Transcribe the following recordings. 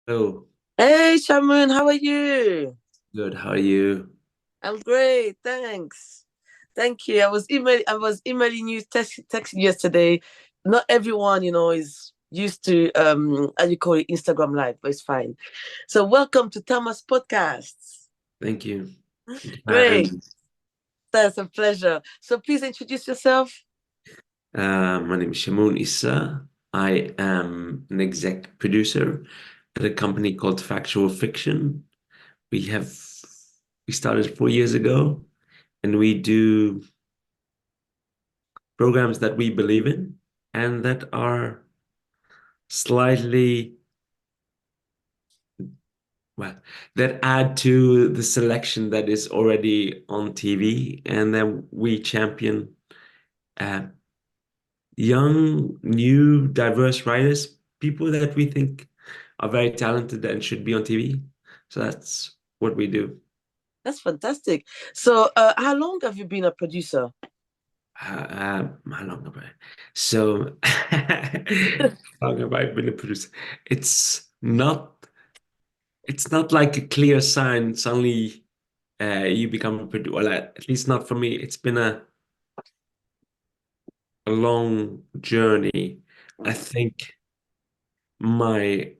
Oh, Hey, Chamoun, how are you? good. How are you? I'm great, thanks. Thank you. I was emailing you, texting yesterday. Not everyone, is used to how you call it, Instagram Live, but it's fine. So welcome to Thomas Podcasts. Thank you. Thank you for having Great. me. That's a pleasure. So please introduce yourself. My name is Chamoun Issa. I am an exec producer at a company called Factual Fiction. We have we started 4 years ago, and we do programs that we believe in and that are slightly, well, that add to the selection that is already on TV, and then we champion uh, young, new, diverse writers, people that we think are very talented and should be on TV. So that's what we do. That's fantastic. So how long have you been a producer? How long have I? So, how long have I been a producer? It's not. It's not like a clear sign. Suddenly, you become a producer. Well, at least not for me. It's been a long journey. I think my.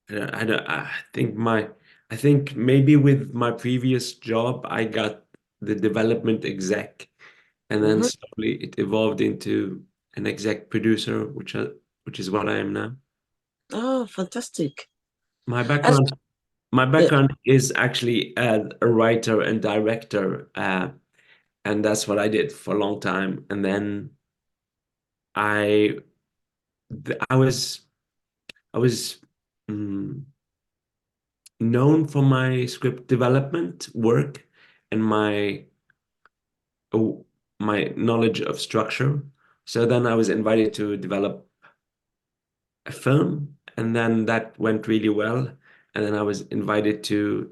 I think I think maybe with my previous job, I got the development exec, and then Mhm. slowly it evolved into an exec producer, which is what I am now. Oh, fantastic. My That's, background, my yeah. background is actually as a writer and director, and that's what I did for a long time. And then I, I was, I was. mm, known for my script development work and oh, my knowledge of structure. So then I was invited to develop a film, and then that went really well. And then I was invited to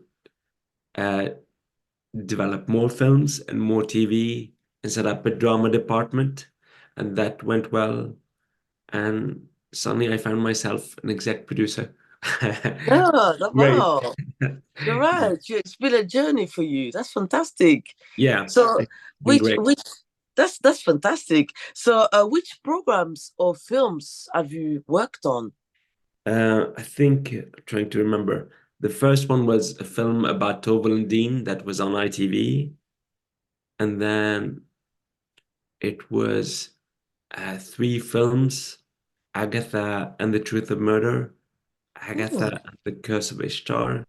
uh, develop more films and more TV and set up a drama department, and that went well. And suddenly I found myself an exec producer. Yeah, Great. wow. You're right. It's been a journey for you. That's fantastic. Yeah, So, it's been which great. which that's fantastic. So, which programs or films have you worked on? I think, trying to remember, the first one was a film about Tobel and Dean that was on ITV, and then it was three films: Agatha and the Truth of Murder, Hmm. Agatha and the Curse of Ishtar,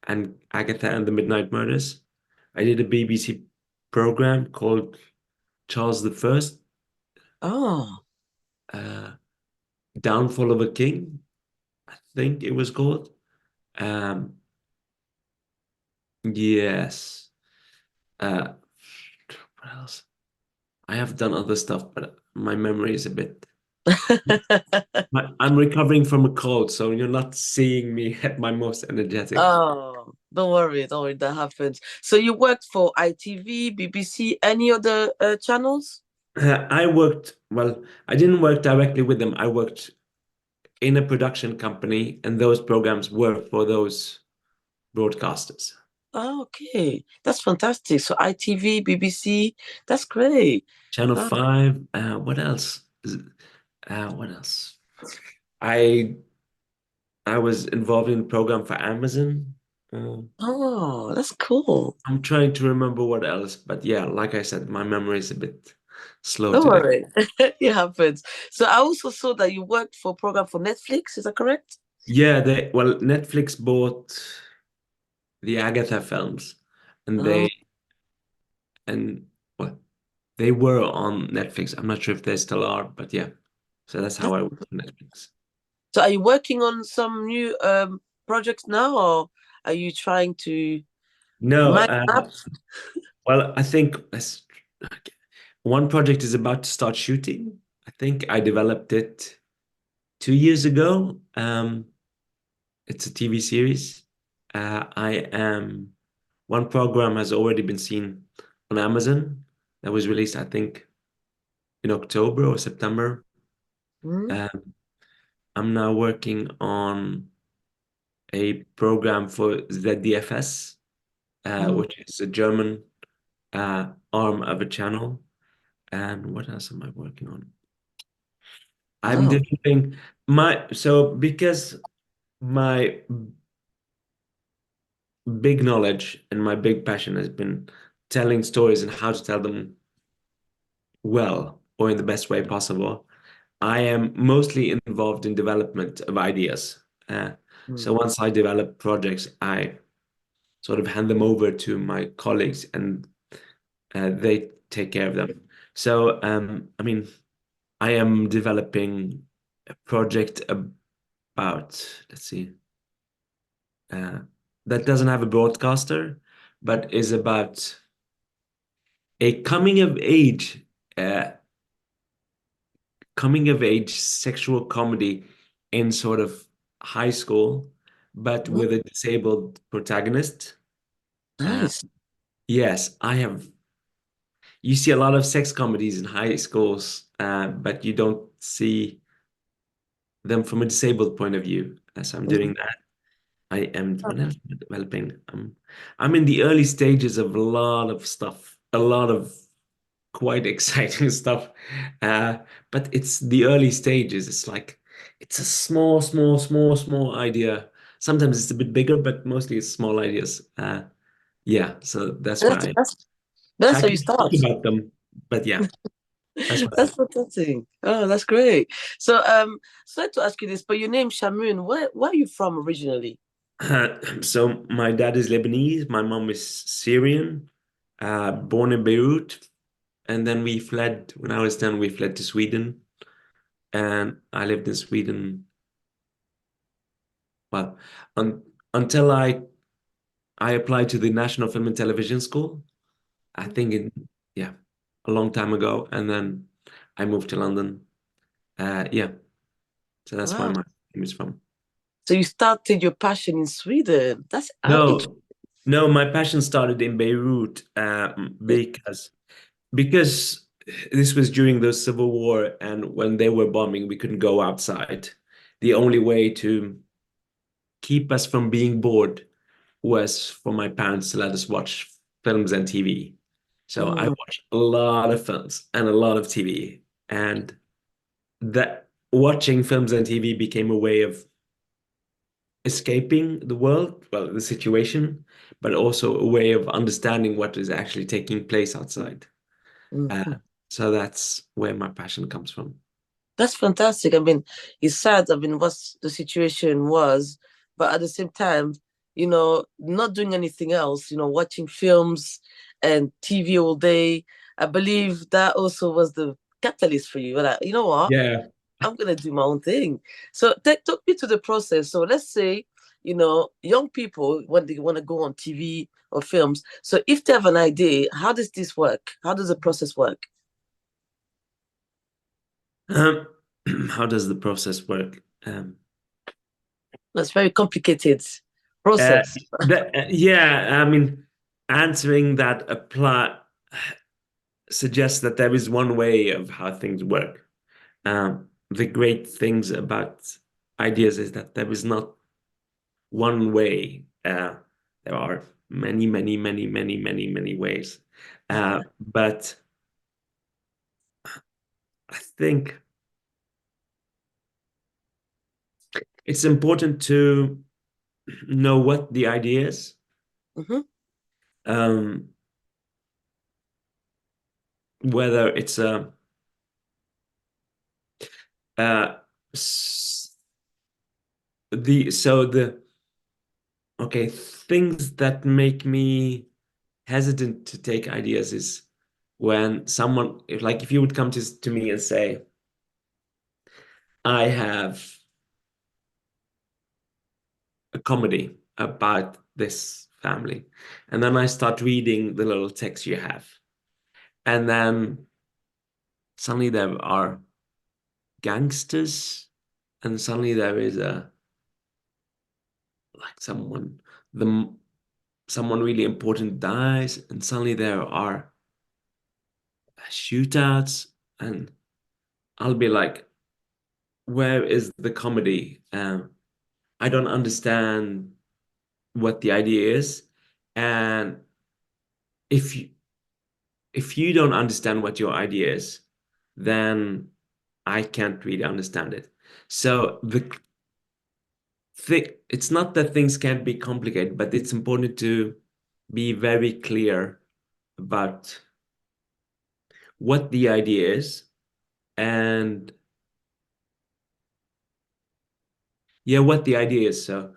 and Agatha and the Midnight Murders. I did a BBC program called Charles the First, Oh, uh, Downfall of a King, I think it was called. Um, yes. Uh, what else? I have done other stuff, but my memory is a bit. I'm recovering from a cold, so you're not seeing me at my most energetic. oh, don't worry, that happens. So you worked for ITV, BBC, any other channels? Well, I didn't work directly with them. I worked in a production company, and those programs were for those broadcasters. Oh, okay, that's fantastic. So ITV, BBC, that's great. Channel Oh, 5, what else? What else? I I was involved in a program for Amazon. Uh, oh, that's cool. I'm trying to remember what else, but yeah, like I said, my memory is a bit slow Don't today. worry, it happens. So I also saw that you worked for a program for Netflix. Is that correct? Yeah, Netflix bought the Agatha films, and Oh, and well, they were on Netflix. I'm not sure if they still are, but yeah. So that's how that's, I work for Netflix. so are you working on some new projects now, or are you trying to No, match up? well, I think one project is about to start shooting. I think I developed it 2 years ago. It's a TV series. I am One program has already been seen on Amazon. That was released, I think, in October or September. Hmm? Um, I'm now working on a program for ZDFS, Mm. which is a German arm of a channel. And what else am I working on? I'm Wow. developing because my big knowledge and my big passion has been telling stories and how to tell them well or in the best way possible. I am mostly involved in development of ideas. So Mm. once I develop projects, I sort of hand them over to my colleagues and they take care of them. So, I mean, I am developing a project about, let's see, uh, that doesn't have a broadcaster, but is about a uh, coming of age sexual comedy in sort of high school, but Mhm. with a disabled protagonist. Uh, Nice. yes, I have. You see a lot of sex comedies in high schools, but you don't see them from a disabled point of view. So I'm Mhm. doing that. I am what else am I developing? I'm in the early stages of a lot of stuff, a lot of quite exciting stuff. Uh, but it's the early stages. It's like it's a small idea. Sometimes it's a bit bigger, but mostly it's small ideas. Yeah, so that's That's, why that's, I that's how you can talk start. about them. But yeah, that's what That's fantastic. Oh, that's great. So I had to ask you this, but your name Shamoun, where are you from originally? So my dad is Lebanese, my mom is Syrian, born in Beirut, and then we fled when I was 10, we fled to Sweden, and I lived in Sweden, well, un until I applied to the National Film and Television School, I think yeah, a long time ago, and then I moved to London. Yeah, so that's where Wow. my name is from. So you started your passion in Sweden. That's how interesting. No, no, my passion started in Beirut, because this was during the Civil War, and when they were bombing, we couldn't go outside. The only way to keep us from being bored was for my parents to let us watch films and TV. So I Mm, watched a lot of films and a lot of TV, and that watching films and TV became a way of escaping the world, well, the situation, but also a way of understanding what is actually taking place outside. Uh, mhm. so that's where my passion comes from. That's fantastic. I mean, it's sad. I mean, what the situation was, but at the same time, not doing anything else, watching films and TV all day. I believe that also was the catalyst for you. Like, you know what? Yeah. I'm gonna do my own thing. So took me to the process. So let's say, young people when they want to go on TV or films. So if they have an idea, how does this work? How does the process work? Um, how does the process work? That's very complicated Uh, process. yeah, I mean, answering that apply suggests that there is one way of how things work. The great things about ideas is that there is not one way. There are many ways. But I think it's important to know what the idea is. Hmm. Um, whether it's uh, s- the okay, things that make me hesitant to take ideas is when someone, if you would come to me and say, I have a comedy about this family, and then I start reading the little text you have, and then suddenly there are gangsters, and suddenly there is a like the someone really important dies, and suddenly there are shootouts, and I'll be like, where is the comedy? I don't understand what the idea is, and if you if you don't understand what your idea is, then I can't really understand it. So it's not that things can't be complicated, but it's important to be very clear about what the idea is. And yeah, what the idea is. So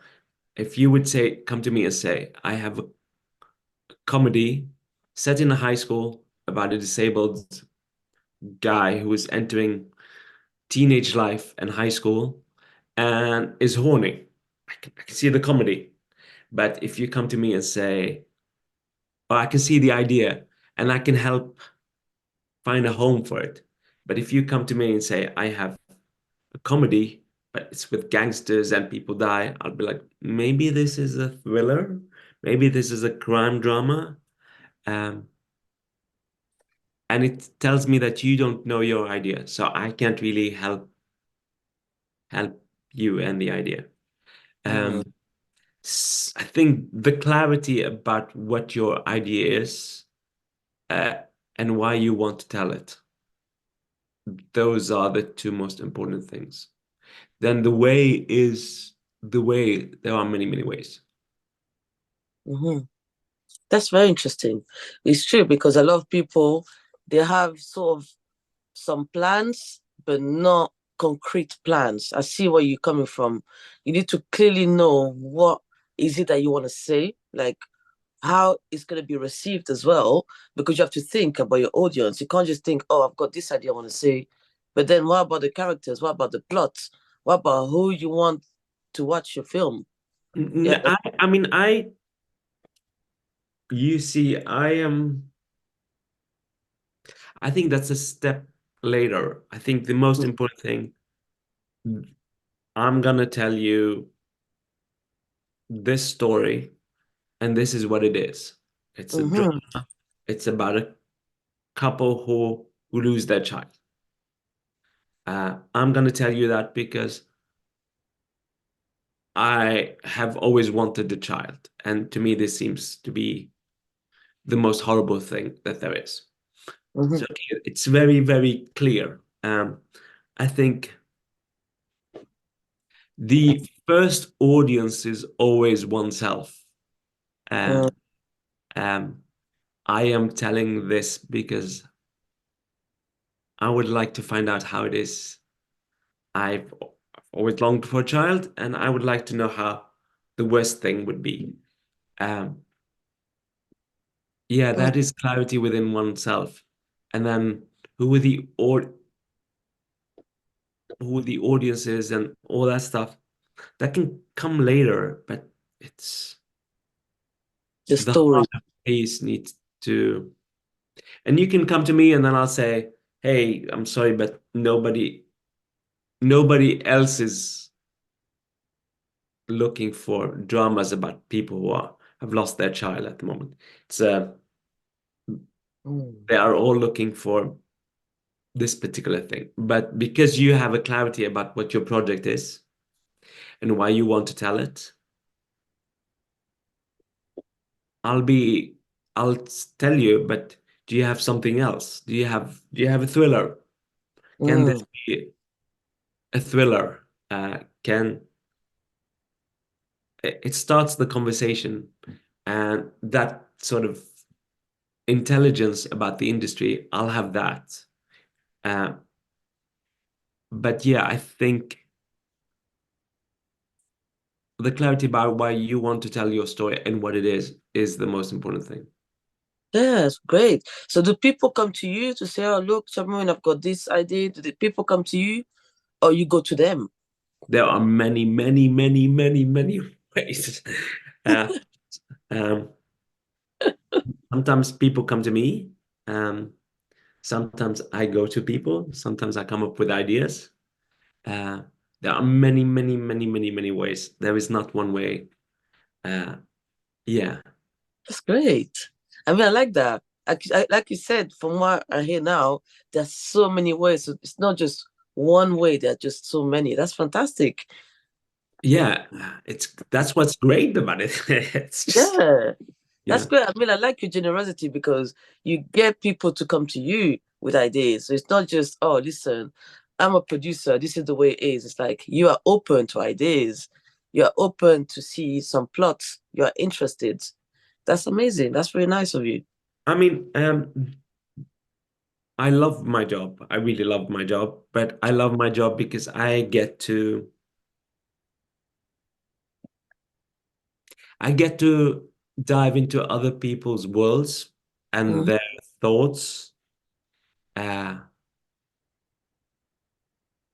if you would say, come to me and say, I have a comedy set in a high school about a disabled guy who is entering teenage life and high school and is horny. I can see the comedy. But if you come to me and say, oh, I can see the idea and I can help find a home for it. But if you come to me and say, I have a comedy, but it's with gangsters and people die, I'll be like, maybe this is a thriller. Maybe this is a crime drama. Um, and it tells me that you don't know your idea. So I can't really help you and the idea. Mm, Um, I think the clarity about what your idea is uh, and why you want to tell it, those are the two most important things. Then the way is the way. There are many, many ways. mhm. That's very interesting. It's true because a lot of people they have sort of some plans, but not concrete plans. I see where you're coming from. You need to clearly know what is it that you want to say, like how it's going to be received as well, because you have to think about your audience. You can't just think, oh, I've got this idea I want to say, but then what about the characters? What about the plot? What about who you want to watch your film? Yeah. I mean, you see, I think that's a step later. I think the most important thing, I'm gonna tell you this story, and this is what it is. It's a Mm-hmm. drama. It's about a couple who lose their child. I'm gonna tell you that because I have always wanted a child, and to me, this seems to be the most horrible thing that there is. Mm-hmm. So it's very, very clear. I think the first audience is always oneself. Uh, um, I am telling this because I would like to find out how it is. I've always longed for a child, and I would like to know how the worst thing would be. Um, yeah, that is clarity within oneself. And then who are the or who the audience is and all that stuff. That can come later, but it's The the story. heart piece needs to, and you can come to me and then I'll say, hey, I'm sorry, but nobody else is looking for dramas about people who have lost their child at the moment. It's Mm. they are all looking for this particular thing. But because you have a clarity about what your project is and why you want to tell it, I'll be I'll tell you, but do you have something else? Do you have a thriller? Can this Mm. be a thriller? Can it starts the conversation and that sort of intelligence about the industry, I'll have that. Uh, but yeah, I think the clarity about why you want to tell your story and what it is the most important thing. Yes, great. So do people come to you to say, oh, look, Chamoun, I've got this idea? Do the people come to you or you go to them? There are many, many, many, many, many ways. Uh, um, Sometimes people come to me. Um, Sometimes I go to people. Sometimes I come up with ideas. Uh, there are many, many, many, many, many ways. There is not one way. Uh, yeah. That's great. I mean, I like that. Like you said, from what I hear now, there's so many ways. So it's not just one way. There are just so many. That's fantastic. Yeah, that's what's great about it. It's just, Yeah, you that's know, great. I mean, I like your generosity because you get people to come to you with ideas. So it's not just, oh, listen, I'm a producer. This is the way it is. It's like you are open to ideas. You are open to see some plots. You are interested. That's amazing. That's very nice of you. I mean, I love my job. I really love my job, but I love my job because I get to dive into other people's worlds and Mhm, their thoughts, uh,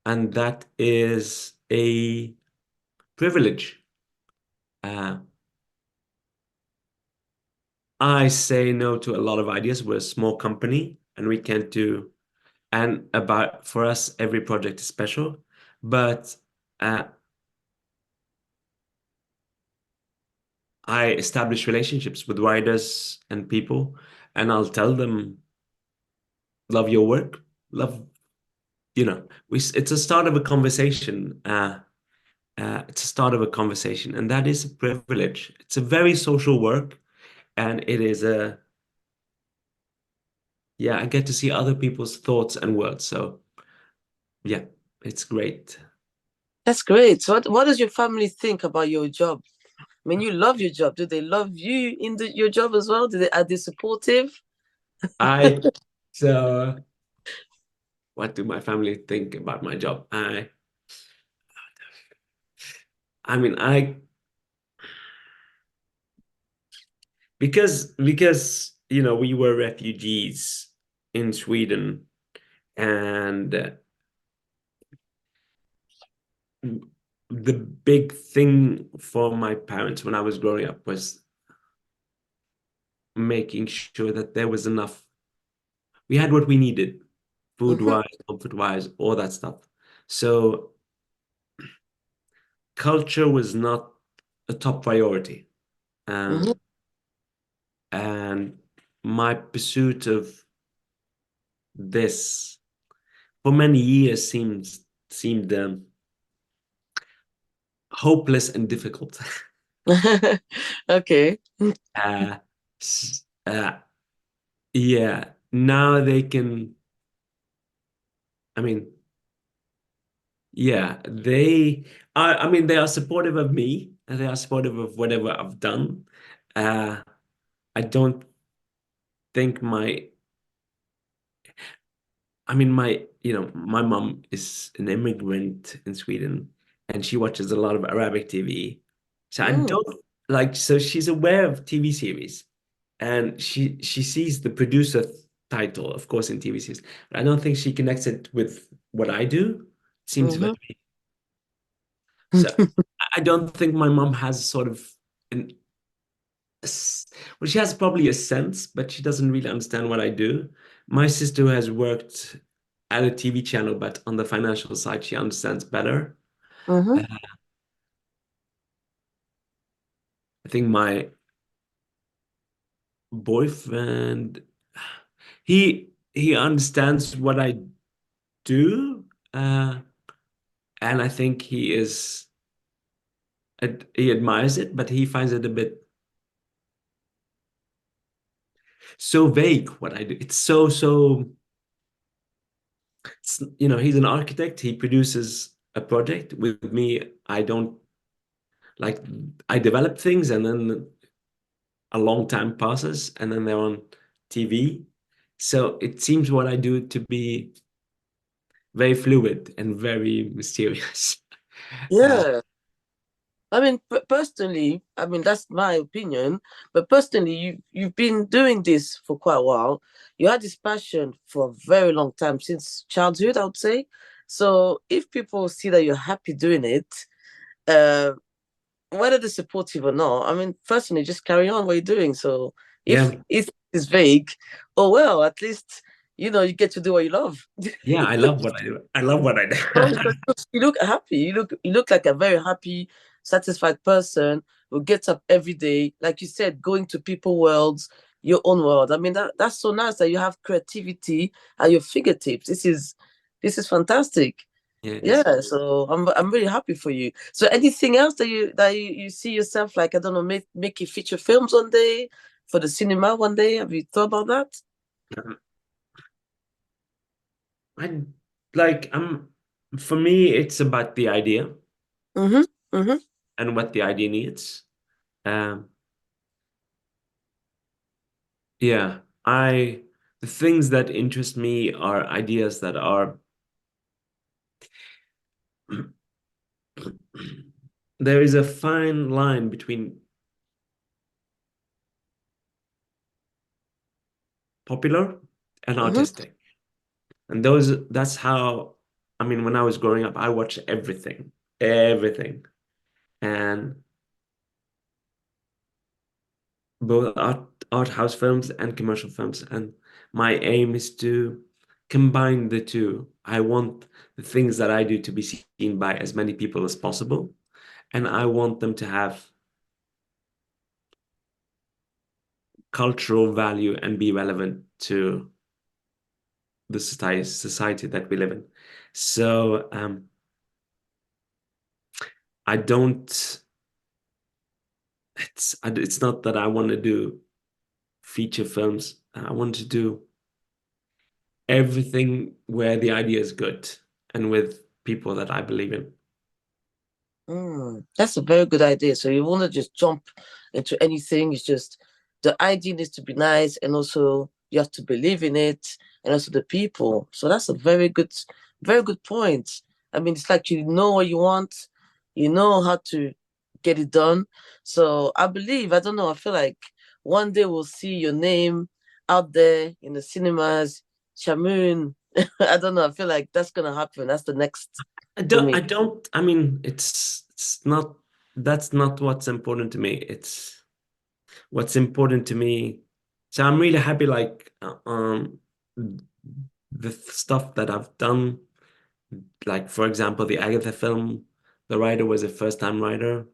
and that is a privilege. Uh, I say no to a lot of ideas. We're a small company, and we can't do. And about for us, every project is special, but uh, I establish relationships with writers and people, and I'll tell them, love your work, love, it's a start of a conversation. It's a start of a conversation, and that is a privilege. It's a very social work, and it is yeah, I get to see other people's thoughts and words. So yeah, it's great. that's great. So what does your family think about your job? I mean, you love your job. Do they love you in your job as well? Are they supportive? I so what do my family think about my job? I mean, because we were refugees in Sweden, and the big thing for my parents when I was growing up was making sure that there was enough. We had what we needed, food Hmm. wise, comfort wise, all that stuff. So culture was not a top priority. Hmm. Um, and my pursuit of this for many years seemed hopeless and difficult. Okay. Uh, yeah, now they can, I mean, yeah, I mean, they are supportive of me and they are supportive of whatever I've done. Uh, I don't think I mean, my mom is an immigrant in Sweden and she watches a lot of Arabic TV. So I Mm, don't so she's aware of TV series and she sees the producer title, of course, in TV series, but I don't think she connects it with what I do. Seems hmm. very so I don't think my mom has sort of an well, she has probably a sense, but she doesn't really understand what I do. My sister who has worked at a TV channel, but on the financial side, she understands better. Hmm. Uh, I think my boyfriend, he understands what I do, and I think he admires it, but he finds it a bit so vague what I do. It's he's an architect. He produces a project with me. I don't like I develop things and then a long time passes and then they're on TV. So it seems what I do to be very fluid and very mysterious. Uh, Yeah. I mean, personally, I mean that's my opinion. But personally, you've been doing this for quite a while. You had this passion for a very long time since childhood, I would say. So if people see that you're happy doing it, uh, whether they're supportive or not, I mean, personally, just carry on what you're doing. So if yeah, it's vague, oh well, at least you get to do what you love. yeah, I love what I do. I love what I Oh, do. you look happy. You look like a very happy, satisfied person who gets up every day, like you said, going to people worlds, your own world. I mean, that's so nice that you have creativity at your fingertips. This is This is fantastic. Yeah, it is. Yeah, so I'm really happy for you. So anything else that you see yourself like, I don't know, making feature films one day for the cinema one day? Have you thought about that? Um, I like for me, it's about the idea Mm-hmm. Mm-hmm. and what the idea needs. Um, yeah, the things that interest me are ideas that are there is a fine line between popular and Mm-hmm. artistic. And that's how, I mean, when I was growing up, I watched everything, everything. And both art house films and commercial films. And my aim is to combine the two. I want the things that I do to be seen by as many people as possible. And I want them to have cultural value and be relevant to the society that we live in. So I don't it's not that I want to do feature films. I want to do everything where the idea is good and with people that I believe in. That's a very good idea. So you want to just jump into anything. It's just the idea needs to be nice, and also you have to believe in it, and also the people. So that's a very good point. I mean, it's like you know what you want, you know how to get it done. So I believe, I don't know, I feel like one day we'll see your name out there in the cinemas, Chamoun. I don't know. I feel like that's gonna happen. That's the next for me. I mean, it's not, that's not what's important to me. It's what's important to me. So I'm really happy, like, the stuff that I've done. Like, for example, the Agatha film, the writer was a first-time writer.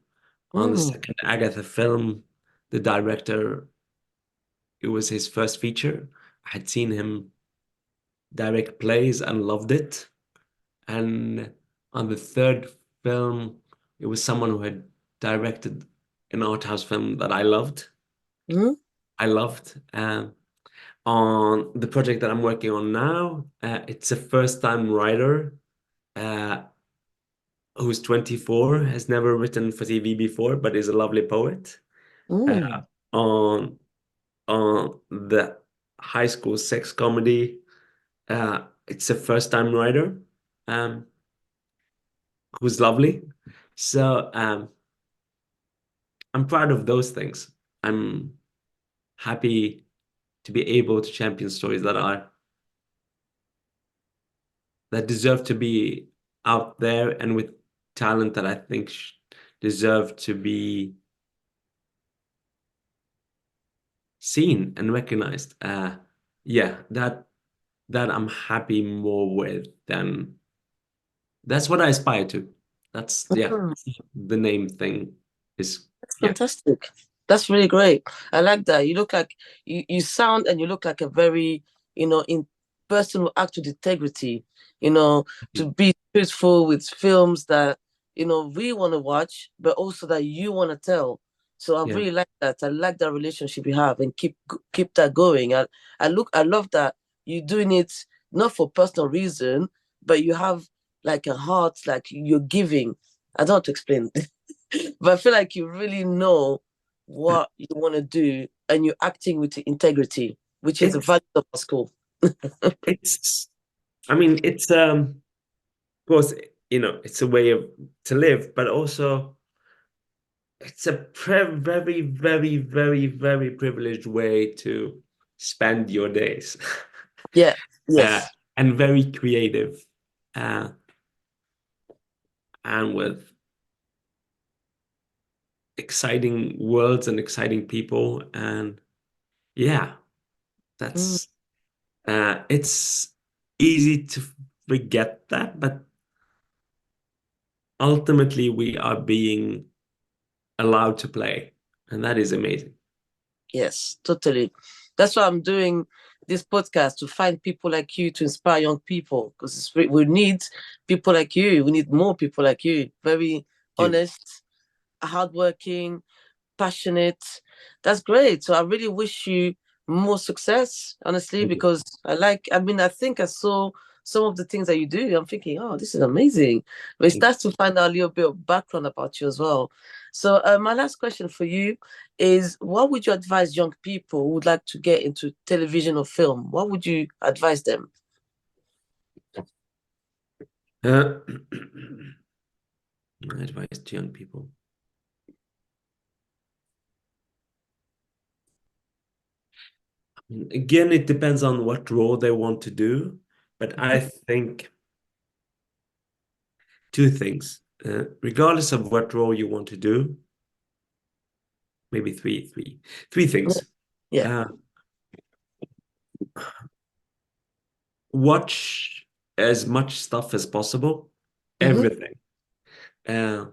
On the Mm, second Agatha film, the director, it was his first feature. I had seen him direct plays and loved it. And on the third film, it was someone who had directed an art house film that I loved. mm, I loved. On the project that I'm working on now, it's a first-time writer uh, who's 24, has never written for TV before, but is a lovely poet. Uh, mm, on the high school sex comedy, it's a first-time writer um, who's lovely. So I'm proud of those things. I'm happy to be able to champion stories that deserve to be out there and with talent that I think deserve to be seen and recognized. Yeah, that I'm happy more with than that's what I aspire to. That's yeah, mm. the name thing is That's yeah. fantastic. That's really great. I like that. You look like you sound and you look like a very, in person who act with integrity, to be truthful with films that, we want to watch, but also that you want to tell. So I Yeah. really like that. I like that relationship you have, and keep that going. I love that you're doing it not for personal reason, but you have like a heart, like you're giving. I don't know how to explain. But I feel like you really know what you want to do, and you're acting with integrity, which is the It's value of our school. it's I mean it's of course, it's a way of to live, but also it's a very, very, very, very privileged way to spend your days. Yeah. uh, Yes. and very creative, uh, and with exciting worlds and exciting people. And yeah, Mm, that's it's easy to forget that, but ultimately we are being allowed to play, and that is amazing. yes, totally. That's what I'm doing. this podcast to find people like you to inspire young people, because we need people like you. We need more people like you. Very You. honest, hardworking, passionate. That's great. So I really wish you more success, honestly, Thank you. because I think I saw some of the things that you do. I'm thinking, oh, this is amazing. But it's Thank you. nice to find out a little bit of background about you as well. So my last question for you is, what would you advise young people who would like to get into television or film? What would you advise them? Uh, my advice to young people. Again, it depends on what role they want to do, but I think two things. Regardless of what role you want to do, maybe three things. Yeah. Uh, watch as much stuff as possible, Mm-hmm. everything. Uh,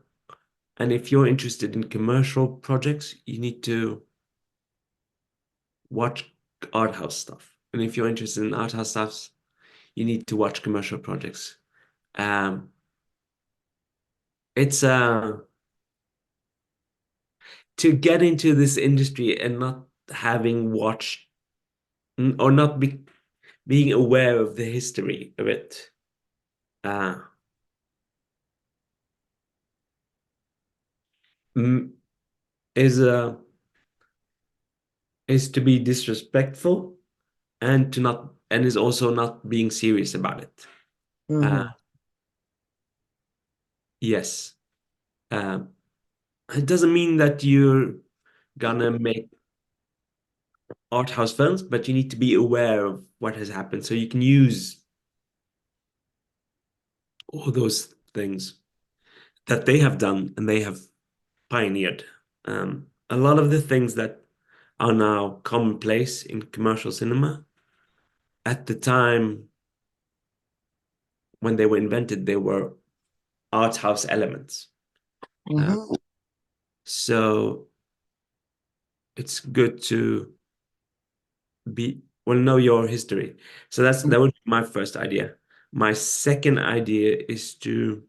and if you're interested in commercial projects, you need to watch art house stuff. And if you're interested in art house stuff, you need to watch commercial projects. Um, it's to get into this industry and not having watched or not being aware of the history of it. Uh, mm, is is to be disrespectful and to not and is also not being serious about it. Uh, Mm-hmm. yes. Um, it doesn't mean that you're gonna make art house films, but you need to be aware of what has happened so you can use all those things that they have done and they have pioneered. A lot of the things that are now commonplace in commercial cinema, at the time when they were invented, they were art house elements. Uh, Mm-hmm. so it's good to know your history. So that would be my first idea. My second idea is to,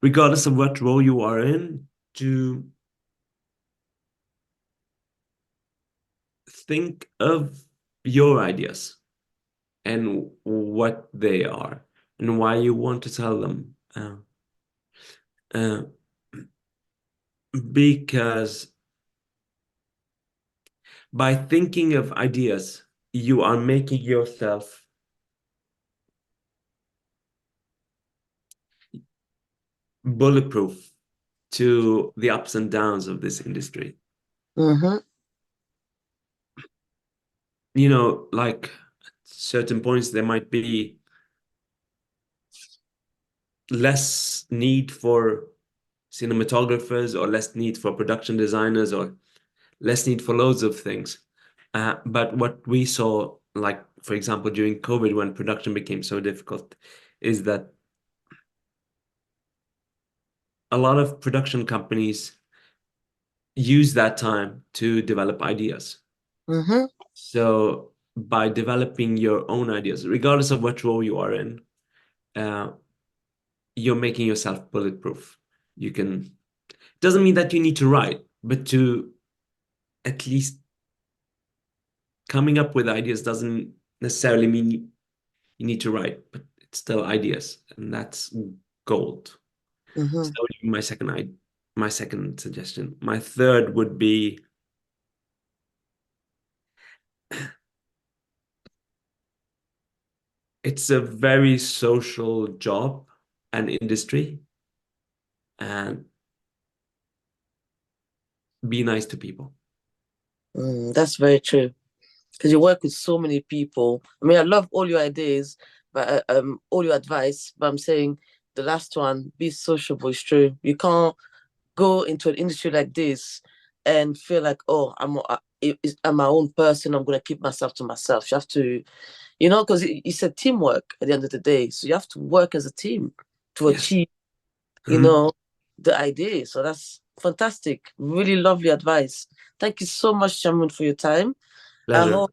regardless of what role you are in, to think of your ideas and what they are and why you want to tell them. Uh, because by thinking of ideas, you are making yourself bulletproof to the ups and downs of this industry. Mm-hmm. Like at certain points, there might be less need for cinematographers or less need for production designers or less need for loads of things. But what we saw, like, for example, during COVID, when production became so difficult, is that a lot of production companies use that time to develop ideas. Mm-hmm. So by developing your own ideas, regardless of what role you are in, uh, you're making yourself bulletproof. You can, doesn't mean that you need to write, but to at least coming up with ideas doesn't necessarily mean you need to write, but it's still ideas, and that's gold. So Mm-hmm. that would be my second suggestion. My third would be it's a very social job and industry, and be nice to people. That's very true. Because you work with so many people. I mean, I love all your ideas, but all your advice. But I'm saying the last one, be sociable, is true. You can't go into an industry like this and feel like, oh, I'm my own person. I'm gonna keep myself to myself. You have to, because it's a teamwork at the end of the day. So you have to work as a team to Yes. achieve, you Mhm. know, the idea. So that's fantastic. Really lovely advice. Thank you so much, Chamoun, for your time. I Pleasure. hope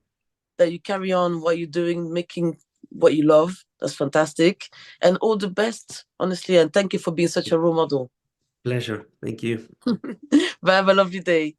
that you carry on what you're doing, making what you love. That's fantastic. And all the best, honestly. And thank you for being such a role model. Pleasure. Thank you. Bye. Have a lovely day.